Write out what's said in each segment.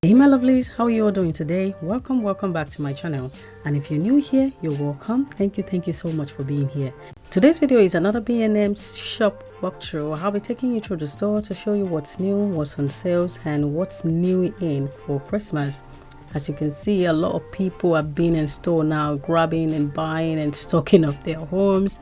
Hey my lovelies, how are you all doing today? Welcome back to my channel, and if you're new here, you're welcome. Thank you so much for being here. Today's video is another B&M shop walkthrough. I'll be taking you through the store to show you what's new, what's on sales, and what's new in for Christmas. As you can see, a lot of people have been in store now, grabbing and buying and stocking up their homes.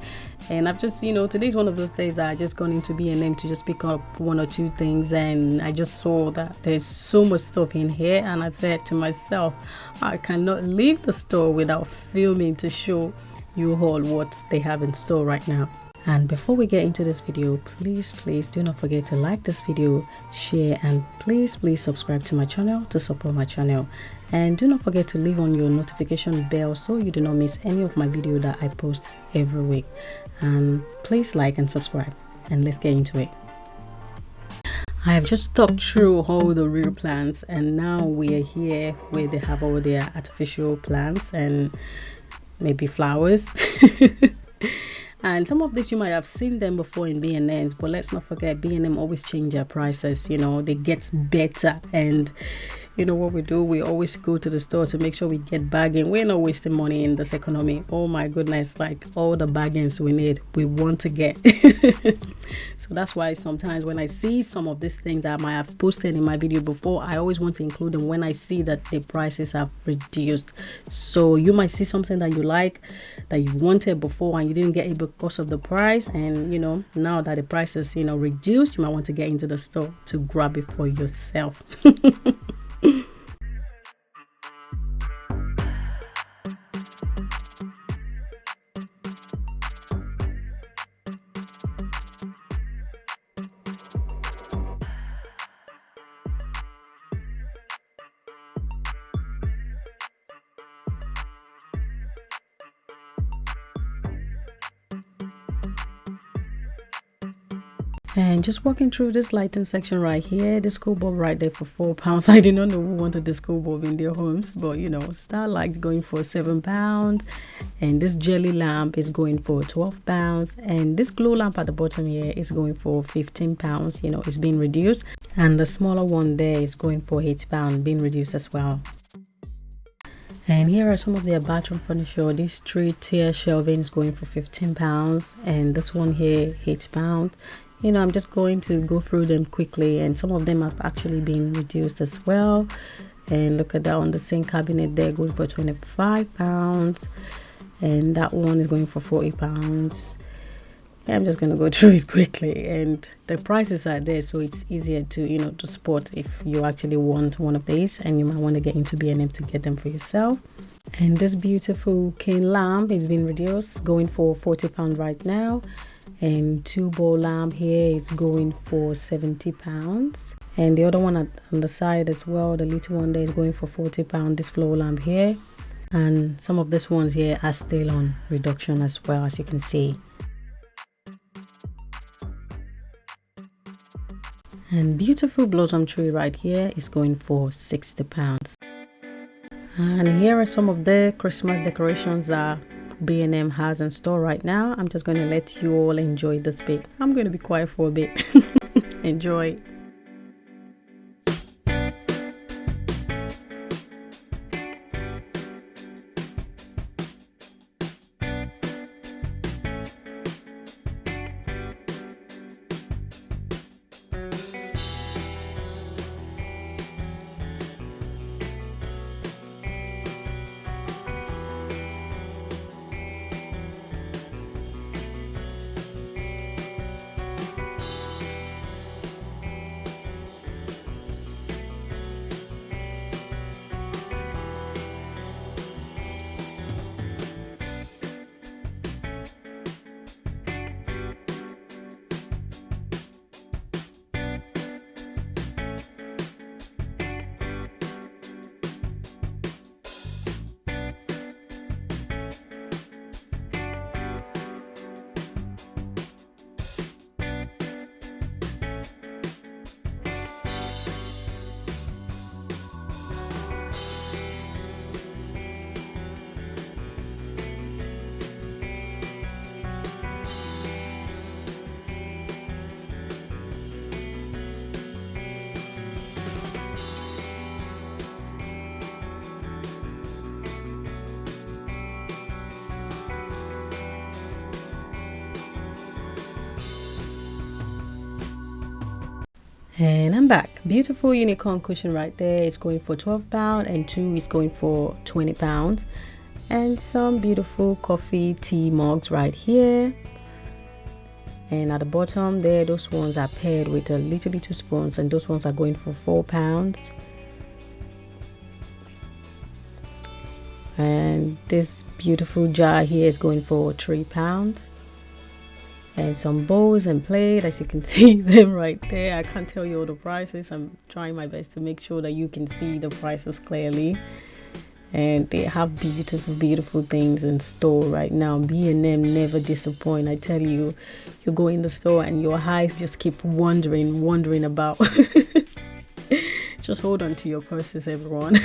And I've just, today's one of those days that I just gone into B&M to just pick up one or two things, and I just saw that there's so much stuff in here, and I said to myself, I cannot leave the store without filming to show you all what they have in store right now. And before we get into this video, please do not forget to like this video, share, and please subscribe to my channel to support my channel. And do not forget to leave on your notification bell so you do not miss any of my video that I post every week. And please like and subscribe, and let's get into it. I have just talked through all the real plants, and now we are here where they have all their artificial plants and maybe flowers. And some of this you might have seen them before in B&M, but let's not forget B&M always change their prices. They get better, and what we do, we always go to the store to make sure we get bargain. We're not wasting money in this economy. Oh my goodness, like all the bargains we need, we want to get. So that's why sometimes when I see some of these things that I might have posted in my video before, I always want to include them when I see that the prices have reduced. So you might see something that you like, that you wanted before and you didn't get it because of the price, and now that the price is reduced, you might want to get into the store to grab it for yourself. And just walking through this lighting section right here, the school bulb right there for £4. I did not know who wanted the school bulb in their homes, but star light going for £7, and this jelly lamp is going for £12, and this glow lamp at the bottom here is going for £15. It's been reduced, and the smaller one there is going for £8, being reduced as well. And here are some of their bathroom furniture. This 3-tier shelving is going for £15, and this one here £8. I'm just going to go through them quickly, and some of them have actually been reduced as well. And look at that on the same cabinet there, going for £25, and that one is going for £40. I'm just going to go through it quickly, and the prices are there, so it's easier to to spot if you actually want one of these, and you might want to get into B&M to get them for yourself. And this beautiful cane lamp is being reduced, going for £40 right now. And 2-bowl lamp here is going for £70, and the other one on the side as well, the little one there, is going for £40. This floor lamp here, and some of these ones here are still on reduction as well, as you can see. And beautiful blossom tree right here is going for £60. And here are some of the Christmas decorations that B&M has in store right now. I'm just going to let you all enjoy this bit. I'm going to be quiet for a bit. Enjoy. And I'm back. Beautiful unicorn cushion right there. It's going for £12 and 2 is going for £20. And some beautiful coffee tea mugs right here. And at the bottom there, those ones are paired with a little spoons, and those ones are going for £4. And this beautiful jar here is going for £3. And some bowls and plate, as you can see them right there. I can't tell you all the prices. I'm trying my best to make sure that you can see the prices clearly. And they have beautiful things in store right now. B&M never disappoint. I tell you, you go in the store and your eyes just keep wondering about. Just hold on to your purses, everyone.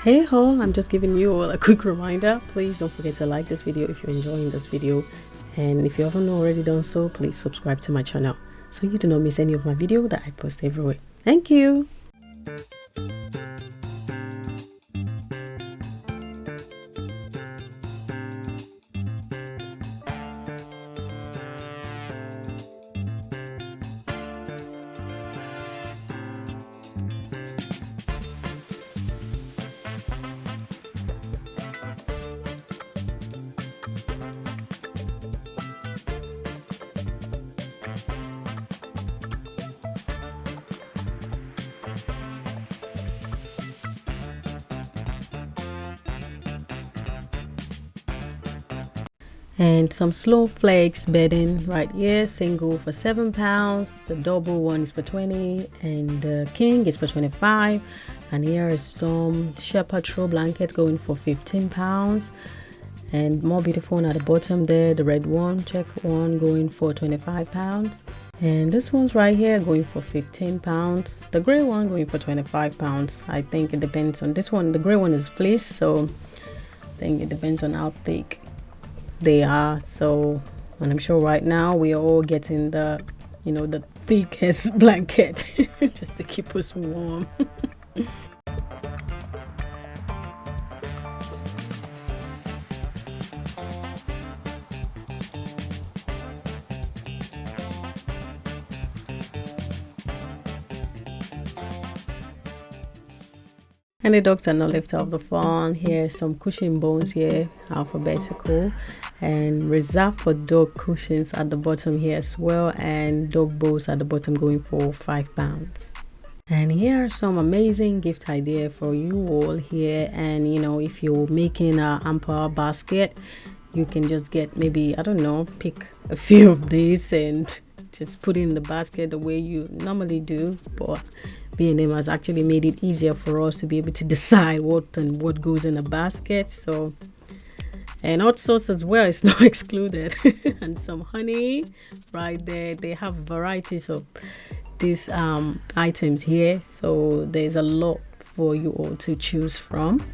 Hey ho, I'm just giving you all a quick reminder. Please don't forget to like this video if you're enjoying this video, and if you haven't already done so, please subscribe to my channel so you do not miss any of my video that I post every week. Thank you. And some slow flakes bedding right here, single for £7, the double one is for 20, and the king is for 25. And here is some shepherd throw blanket going for £15, and more beautiful one at the bottom there, the red one, check one, going for £25. And this one's right here going for £15, the gray one going for £25. I think it depends on this one. The gray one is fleece, so I think it depends on how thick they are. So, and I'm sure right now we are all getting the, you know, the thickest blanket just to keep us warm. And the dogs are not left out of the fun. Here's some cushion bones here, alphabetical, and reserved for dog cushions at the bottom here as well, and dog bowls at the bottom going for £5. And here are some amazing gift idea for you all here. And you know, if you're making a hamper basket, you can just get, maybe, I don't know, pick a few of these and just put it in the basket the way you normally do. But B&M has actually made it easier for us to be able to decide what goes in a basket. So, and hot sauce as well is not excluded. And some honey right there. They have varieties of these items here, so there's a lot for you all to choose from.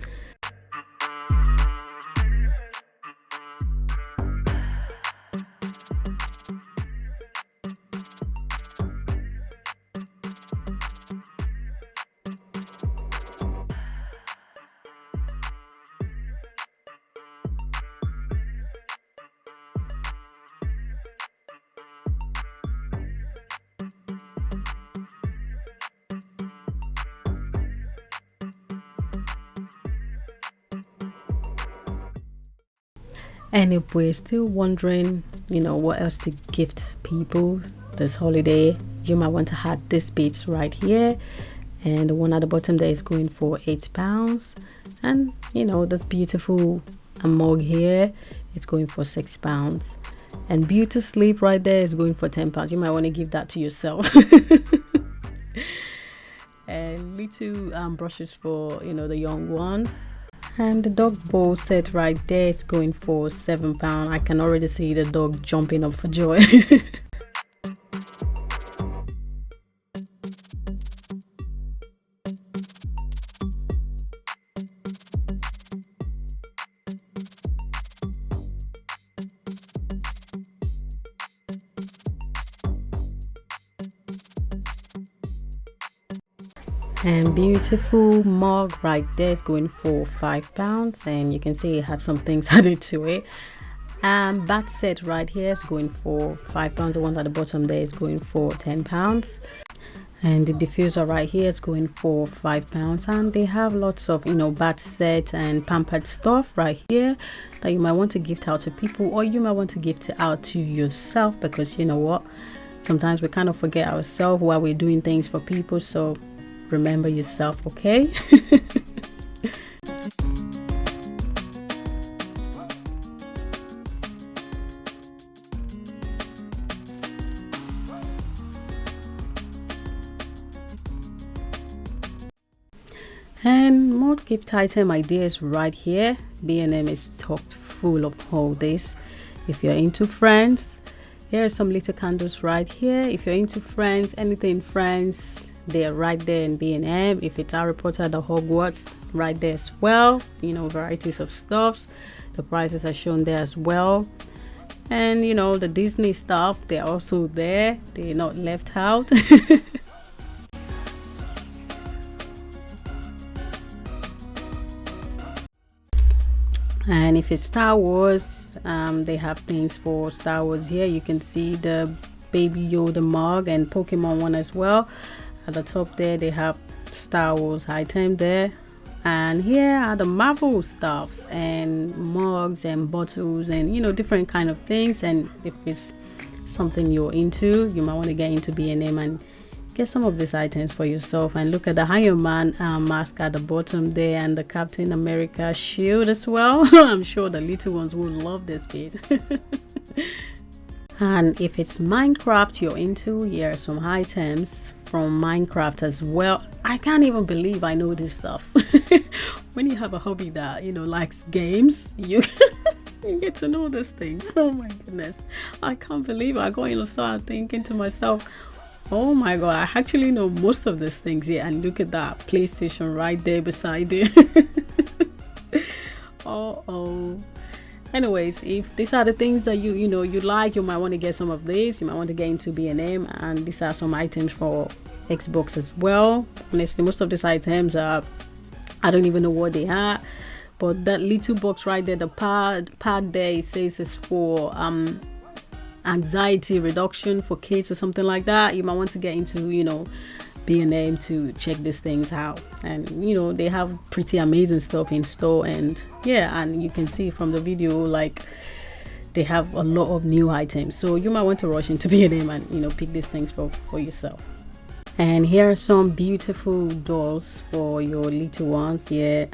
And if we're still wondering, you know, what else to gift people this holiday, you might want to add this bits right here. And the one at the bottom there is going for £8. And you know, this beautiful mug here, it's going for £6. And Beauty Sleep right there is going for £10. You might want to give that to yourself. And little brushes for, you know, the young ones. And the dog bowl set right there is going for £7. I can already see the dog jumping up for joy. And beautiful mug right there is going for £5, and you can see it had some things added to it. And bat set right here is going for £5. The one at the bottom there is going for £10. And the diffuser right here is going for £5. And they have lots of, you know, bat set and pampered stuff right here that you might want to gift out to people, or you might want to gift it out to yourself, because you know what, sometimes we kind of forget ourselves while we're doing things for people. So remember yourself, okay? And more gift item ideas right here. B&M is stocked full of all this. If you're into Friends, here are some little candles right here. If you're into Friends, anything Friends, they're right there in B&M. If it's Harry Potter, the Hogwarts, right there as well. You know, varieties of stuffs. The prices are shown there as well. And you know, the Disney stuff, they're also there. They're not left out. And if it's Star Wars, they have things for Star Wars here. You can see the Baby Yoda mug and Pokemon one as well. At the top there, they have Star Wars item there. And here are the Marvel stuffs and mugs and bottles and, you know, different kind of things. And if it's something you're into, you might want to get into B&M and get some of these items for yourself. And look at the Iron Man mask at the bottom there, and the Captain America shield as well. I'm sure the little ones will love this bit. And if it's Minecraft you're into, here are some items from Minecraft as well. I can't even believe I know these stuffs. When you have a hobby that, you know, likes games, you you get to know these things. Oh my goodness, I can't believe I go in and start thinking to myself, oh my god, I actually know most of these things here. And look at that PlayStation right there beside it. Oh, anyways, if these are the things that you know you like, you might want to get some of these. You might want to get into B&M, and these are some items for Xbox as well. Honestly, most of these items are, I don't even know what they are, but that little box right there, the pad there, it says it's for anxiety reduction for kids or something like that. You might want to get into, you know, B&M to check these things out. And you know, they have pretty amazing stuff in store. And yeah, and you can see from the video, like, they have a lot of new items, so you might want to rush into B&M and, you know, pick these things for yourself. And here are some beautiful dolls for your little ones. Yeah,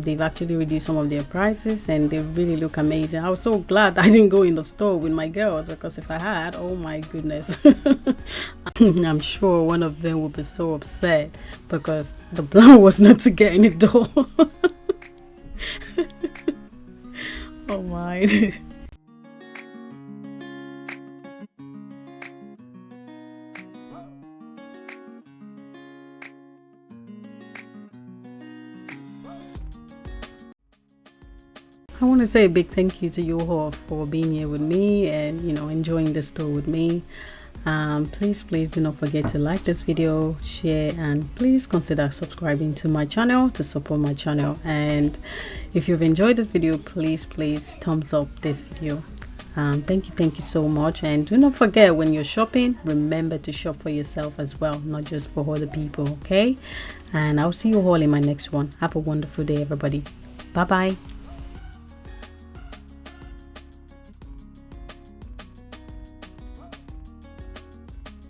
they've actually reduced some of their prices and they really look amazing. I was so glad I didn't go in the store with my girls, because if I had, oh my goodness, I'm sure one of them would be so upset, because the plan was not to get any doll. Oh my. I want to say a big thank you to you all for being here with me and, you know, enjoying the store with me. Please do not forget to like this video, share, and please consider subscribing to my channel to support my channel. And if you've enjoyed this video, please thumbs up this video. Thank you so much. And do not forget, when you're shopping, remember to shop for yourself as well, not just for other people. Okay, and I'll see you all in my next one. Have a wonderful day, everybody. Bye bye.